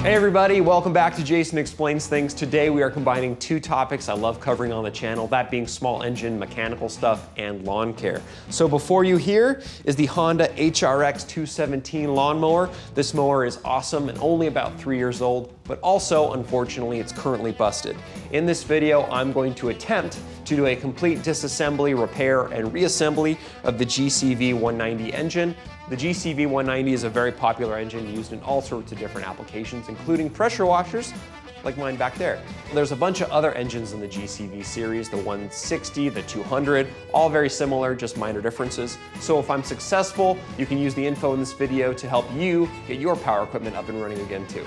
Hey everybody, welcome back to Jason Explains Things. Today we are combining two topics I love covering on the channel, that being small engine, mechanical stuff, and lawn care. So before you here is the Honda HRX 217 lawnmower. This mower is awesome and only about 3 years old, but also, unfortunately, it's currently busted. In this video, I'm going to attempt to do a complete disassembly, repair, and reassembly of the GCV190 engine. The GCV190 is a very popular engine used in all sorts of different applications, including pressure washers, like mine back there. There's a bunch of other engines in the GCV series, the 160, the 200, all very similar, just minor differences. So if I'm successful, you can use the info in this video to help you get your power equipment up and running again too.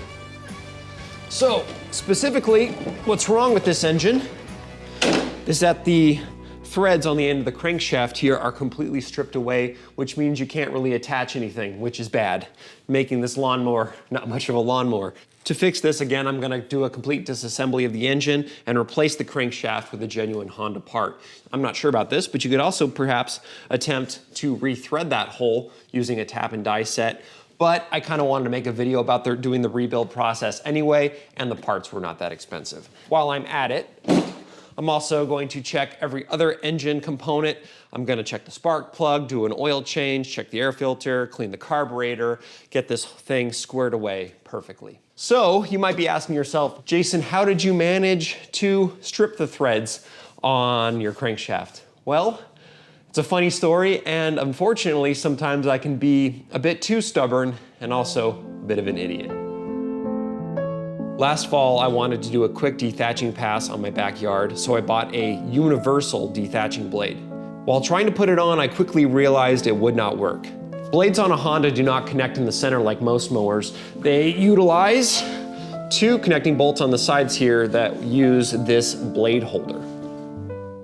So specifically, what's wrong with this engine is that the threads on the end of the crankshaft here are completely stripped away, which means you can't really attach anything, which is bad, making this lawnmower not much of a lawnmower. To fix this, again, I'm gonna do a complete disassembly of the engine and replace the crankshaft with a genuine Honda part. I'm not sure about this, but you could also perhaps attempt to rethread that hole using a tap and die set. But I kind of wanted to make a video about doing the rebuild process anyway, and the parts were not that expensive. While I'm at it, I'm also going to check every other engine component. I'm gonna check the spark plug, do an oil change, check the air filter, clean the carburetor, get this thing squared away perfectly. So you might be asking yourself, Jason, how did you manage to strip the threads on your crankshaft? Well, it's a funny story, and unfortunately, sometimes I can be a bit too stubborn and also a bit of an idiot. Last fall, I wanted to do a quick dethatching pass on my backyard, so I bought a universal dethatching blade. While trying to put it on, I quickly realized it would not work. Blades on a Honda do not connect in the center like most mowers. They utilize two connecting bolts on the sides here that use this blade holder.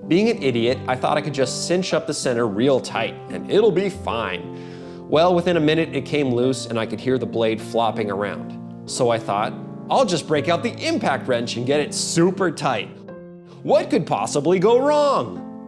Being an idiot, I thought I could just cinch up the center real tight and it'll be fine. Well, within a minute it came loose and I could hear the blade flopping around. So I thought, I'll just break out the impact wrench and get it super tight. What could possibly go wrong?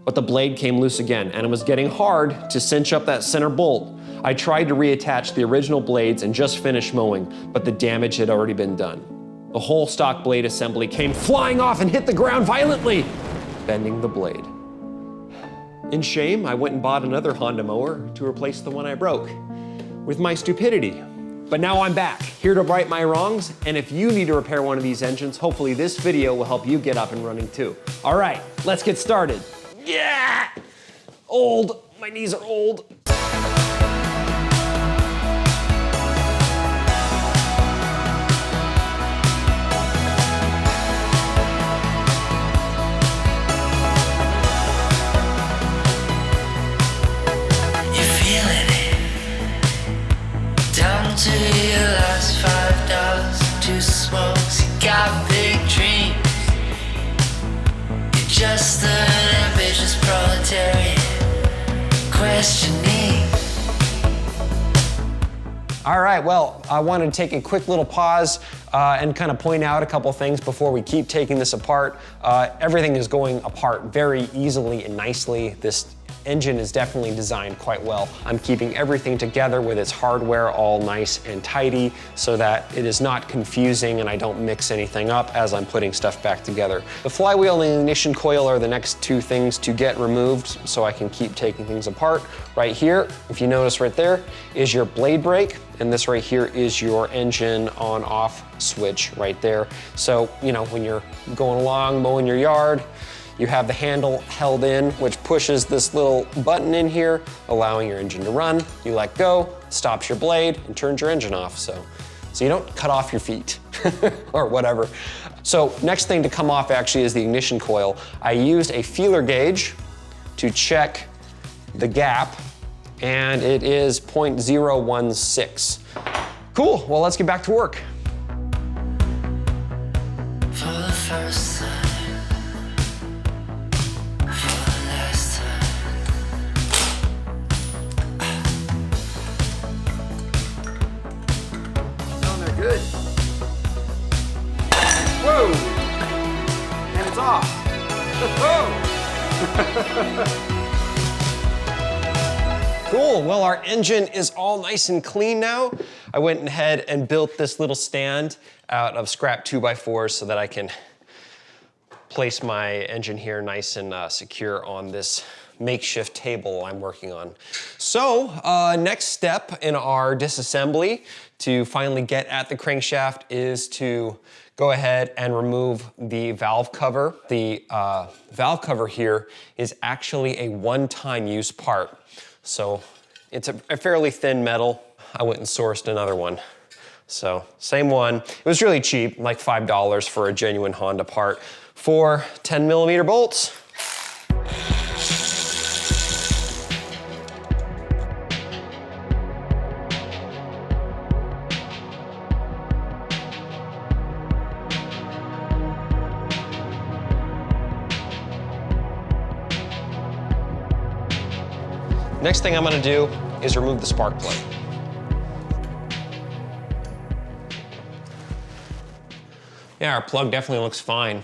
But the blade came loose again and it was getting hard to cinch up that center bolt. I tried to reattach the original blades and just finished mowing, but the damage had already been done. The whole stock blade assembly came flying off and hit the ground violently, bending the blade. In shame, I went and bought another Honda mower to replace the one I broke, with my stupidity. But now I'm back, here to right my wrongs, and if you need to repair one of these engines, hopefully this video will help you get up and running too. All right, let's get started. Yeah! Old, my knees are old. To your last $5 to smokes, you got big dreams. You're just an ambitious proletariat, questioning. All right, well, I wanted to take a quick little pause and kind of point out a couple things before we keep taking this apart. Everything is going apart very easily and nicely. This engine is definitely designed quite well. I'm keeping everything together with its hardware all nice and tidy so that it is not confusing and I don't mix anything up as I'm putting stuff back together. The flywheel and the ignition coil are the next two things to get removed so I can keep taking things apart. Right here, if you notice right there, is your blade brake, and this right here is your engine on-off switch right there. So, you know, when you're going along mowing your yard, you have the handle held in, which pushes this little button in here, allowing your engine to run. You let go, stops your blade, and turns your engine off. So you don't cut off your feet or whatever. So next thing to come off actually is the ignition coil. I used a feeler gauge to check the gap, and it is 0.016. Cool, well, let's get back to work. For the first time. Good. Whoa! And it's off. Whoa! Cool, well, our engine is all nice and clean now. I went ahead and built this little stand out of scrap 2x4s so that I can place my engine here nice and secure on this makeshift table I'm working on. So, next step in our disassembly to finally get at the crankshaft is to go ahead and remove the valve cover. The valve cover here is actually a one-time use part. So it's a fairly thin metal. I went and sourced another one. So same one. It was really cheap, like $5 for a genuine Honda part for 10mm bolts. Next thing I'm gonna do is remove the spark plug. Yeah, our plug definitely looks fine.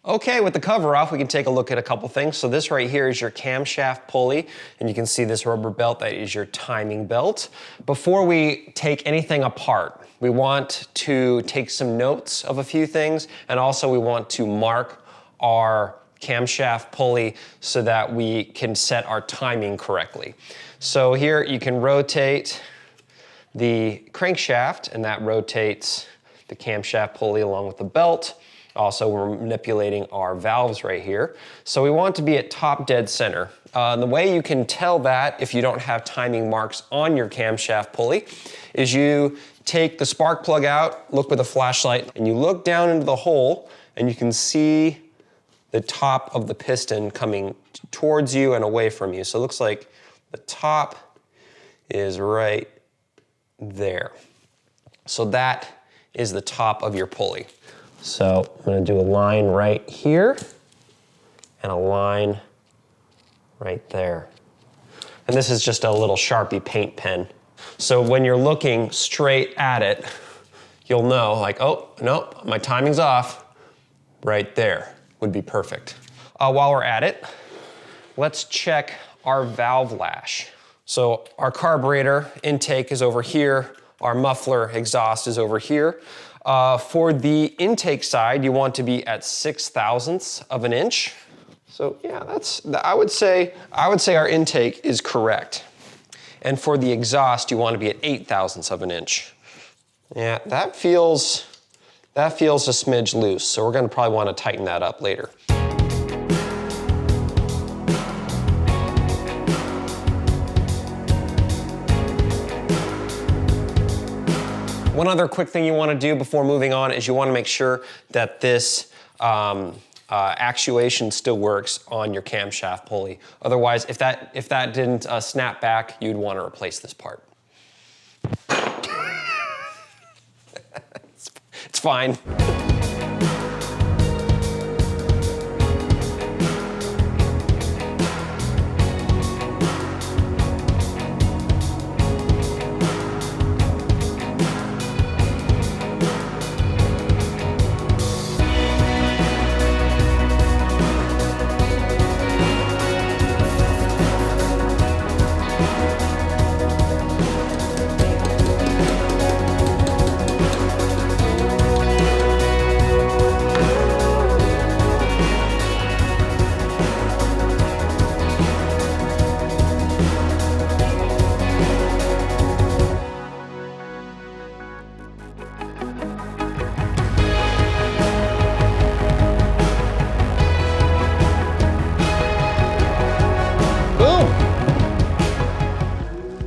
Okay, with the cover off, we can take a look at a couple things. So this right here is your camshaft pulley, and you can see this rubber belt, that is your timing belt. Before we take anything apart, we want to take some notes of a few things, and also we want to mark our camshaft pulley so that we can set our timing correctly. So here you can rotate the crankshaft, and that rotates the camshaft pulley along with the belt. Also, we're manipulating our valves right here. So we want to be at top dead center. The way you can tell that if you don't have timing marks on your camshaft pulley is you take the spark plug out, look with a flashlight, and you look down into the hole, and you can see the top of the piston coming towards you and away from you. So it looks like the top is right there. So that is the top of your pulley. So I'm gonna do a line right here and a line right there. And this is just a little Sharpie paint pen. So when you're looking straight at it, you'll know like, oh, no, my timing's off. Right there would be perfect. While we're at it, let's check our valve lash. So our carburetor intake is over here. Our muffler exhaust is over here. For the intake side, you want to be at 6/1000ths of an inch. So yeah, I would say our intake is correct. And for the exhaust, you want to be at 8/1000ths of an inch. Yeah, that feels a smidge loose. So we're gonna probably want to tighten that up later. One other quick thing you want to do before moving on is you want to make sure that this actuation still works on your camshaft pulley. Otherwise, if that didn't snap back, you'd want to replace this part. It's fine.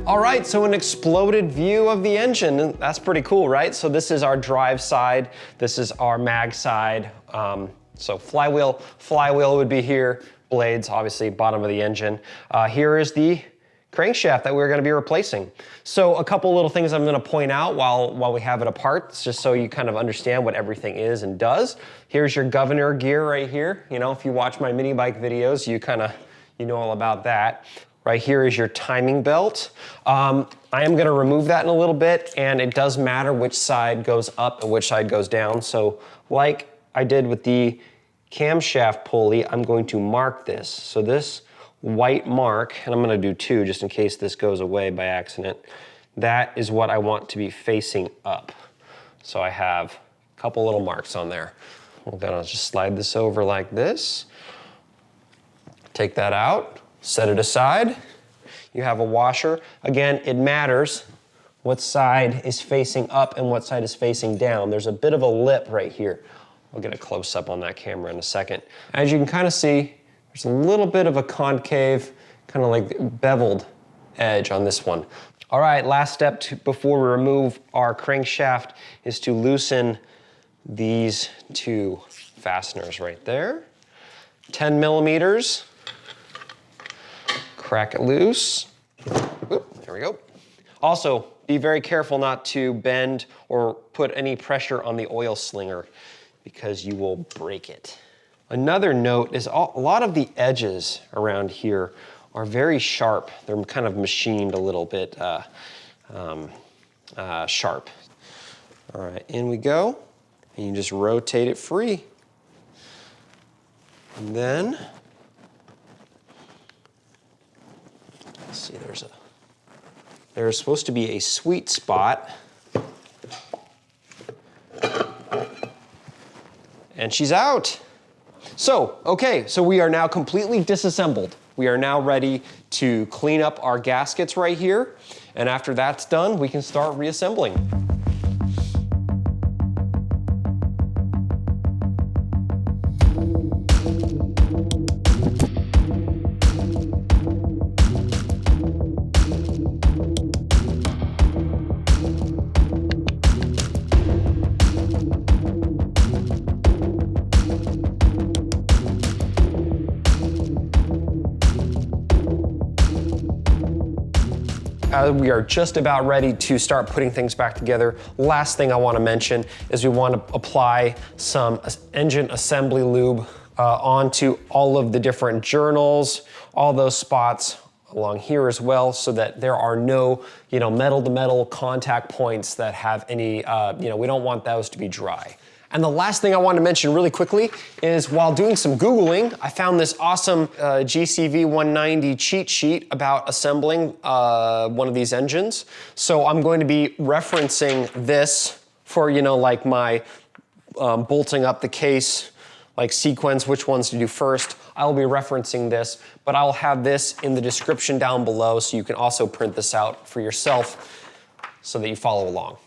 All right, so an exploded view of the engine. That's pretty cool, right? So this is our drive side. This is our mag side. So flywheel would be here. Blades, obviously, bottom of the engine. Here is the crankshaft that we're gonna be replacing. So a couple little things I'm gonna point out while we have it apart, just so you kind of understand what everything is and does. Here's your governor gear right here. You know, if you watch my mini bike videos, you know all about that. Right here is your timing belt. I am gonna remove that in a little bit, and it does matter which side goes up and which side goes down. So like I did with the camshaft pulley, I'm going to mark this. So this white mark, and I'm gonna do 2 just in case this goes away by accident, that is what I want to be facing up. So I have a couple little marks on there. We're gonna just slide this over like this. Take that out, set it aside. You have a washer. Again, it matters what side is facing up and what side is facing down. There's a bit of a lip right here. I'll get a close up on that camera in a second. As you can kind of see, there's a little bit of a concave, kind of like beveled edge on this one. All right, last step before we remove our crankshaft is to loosen these 2 fasteners right there. 10 millimeters. Crack it loose. Oop, there we go. Also, be very careful not to bend or put any pressure on the oil slinger because you will break it. Another note is a lot of the edges around here are very sharp. They're kind of machined a little bit sharp. All right, in we go. And you just rotate it free. And then, let's see, there's supposed to be a sweet spot. And she's out. So, okay, so we are now completely disassembled. We are now ready to clean up our gaskets right here. And after that's done, we can start reassembling. We are just about ready to start putting things back together. Last thing I want to mention is we want to apply some engine assembly lube onto all of the different journals, all those spots along here as well, so that there are no, metal to metal contact points that have any, we don't want those to be dry. And the last thing I want to mention really quickly is while doing some Googling, I found this awesome GCV190 cheat sheet about assembling one of these engines. So I'm going to be referencing this for, like my bolting up the case, like sequence, which ones to do first. I'll be referencing this, but I'll have this in the description down below so you can also print this out for yourself so that you follow along.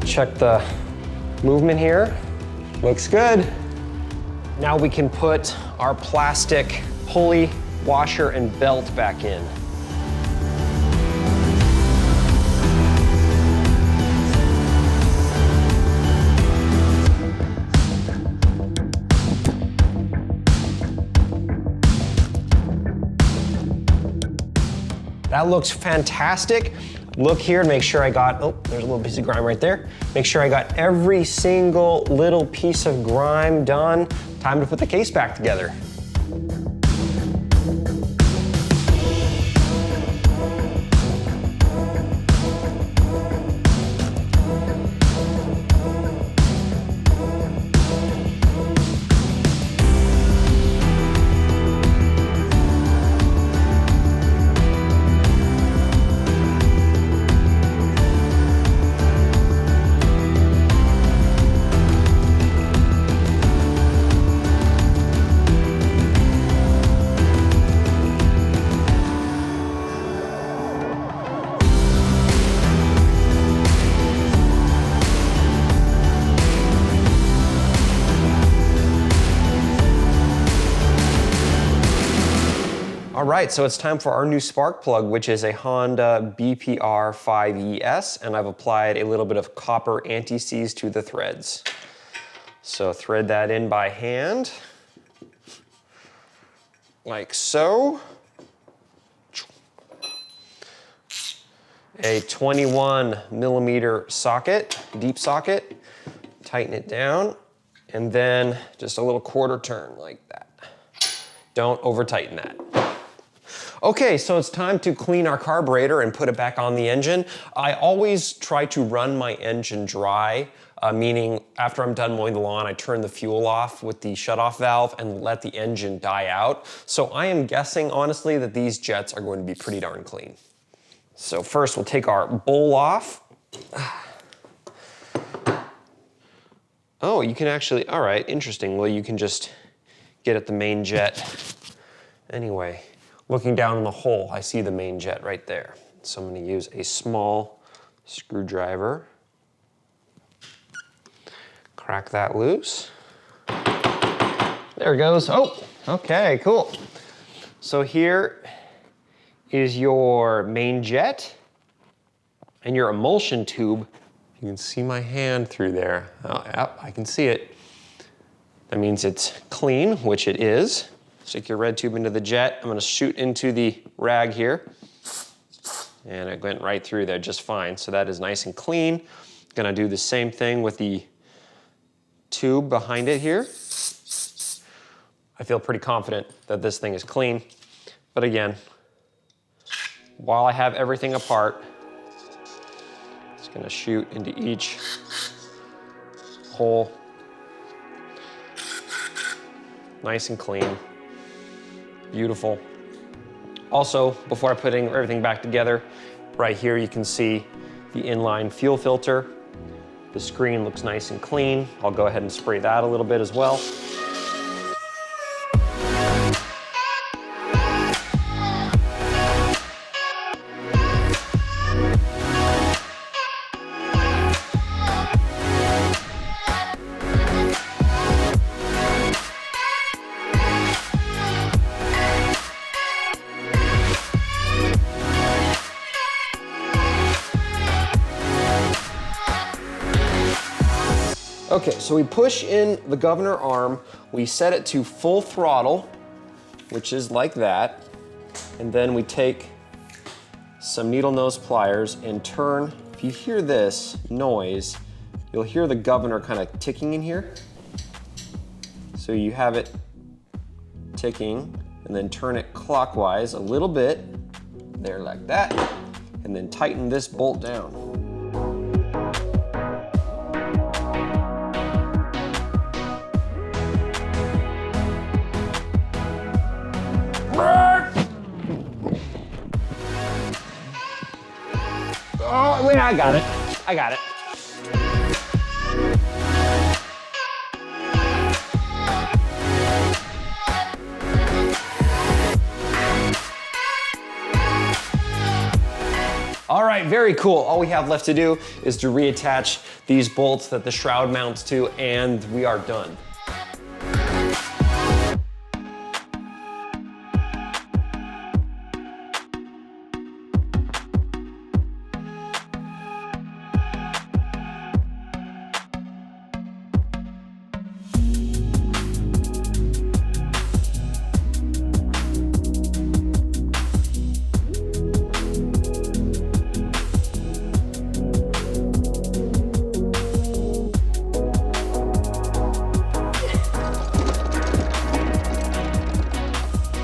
Check the movement here. Looks good. Now we can put our plastic pulley, washer, and belt back in. That looks fantastic. Look here and make sure I got, oh, there's a little piece of grime right there. Make sure I got every single little piece of grime done. Time to put the case back together. All right, so it's time for our new spark plug, which is a Honda BPR 5ES, and I've applied a little bit of copper anti-seize to the threads. So thread that in by hand, like so. A 21mm socket, deep socket, tighten it down, and then just a little quarter turn like that. Don't over tighten that. Okay, so it's time to clean our carburetor and put it back on the engine. I always try to run my engine dry, meaning after I'm done mowing the lawn, I turn the fuel off with the shutoff valve and let the engine die out. So I am guessing, honestly, that these jets are going to be pretty darn clean. So first we'll take our bowl off. Oh, you can actually, all right, interesting. Well, you can just get at the main jet. Anyway, looking down in the hole, I see the main jet right there. So I'm gonna use a small screwdriver. Crack that loose. There it goes. Oh, okay, cool. So here is your main jet and your emulsion tube. You can see my hand through there. Oh, yep, I can see it. That means it's clean, which it is. Stick your red tube into the jet. I'm gonna shoot into the rag here. And it went right through there just fine. So that is nice and clean. Gonna do the same thing with the tube behind it here. I feel pretty confident that this thing is clean. But again, while I have everything apart, just gonna shoot into each hole. Nice and clean. Beautiful. Also, before I put everything back together, right here you can see the inline fuel filter. The screen looks nice and clean. I'll go ahead and spray that a little bit as well. Okay, so we push in the governor arm, we set it to full throttle, which is like that, and then we take some needle nose pliers and turn. If you hear this noise, you'll hear the governor kind of ticking in here. So you have it ticking, and then turn it clockwise a little bit, there like that, and then tighten this bolt down. Oh, wait, I got it. I got it. All right, very cool. All we have left to do is to reattach these bolts that the shroud mounts to, and we are done.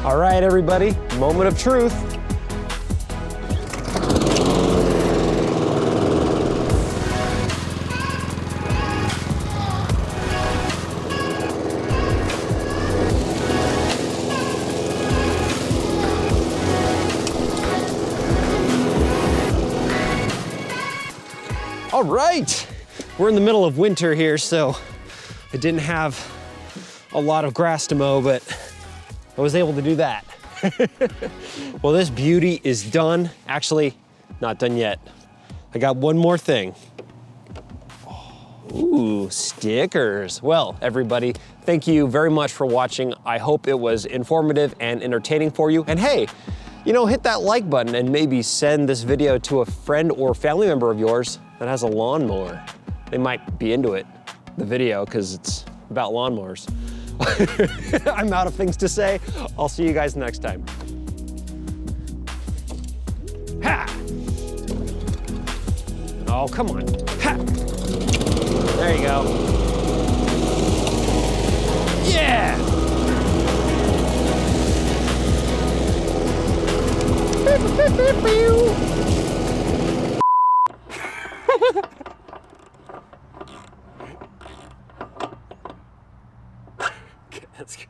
All right, everybody, moment of truth. All right, we're in the middle of winter here, so I didn't have a lot of grass to mow, but I was able to do that. Well, this beauty is done. Actually, not done yet. I got one more thing. Ooh, stickers. Well, everybody, thank you very much for watching. I hope it was informative and entertaining for you. And hey, you know, hit that like button and maybe send this video to a friend or family member of yours that has a lawnmower. They might be into it, the video, because it's about lawnmowers. I'm out of things to say. I'll see you guys next time. Ha! Oh, come on. Ha! There you go. Yeah! Okay, that's good.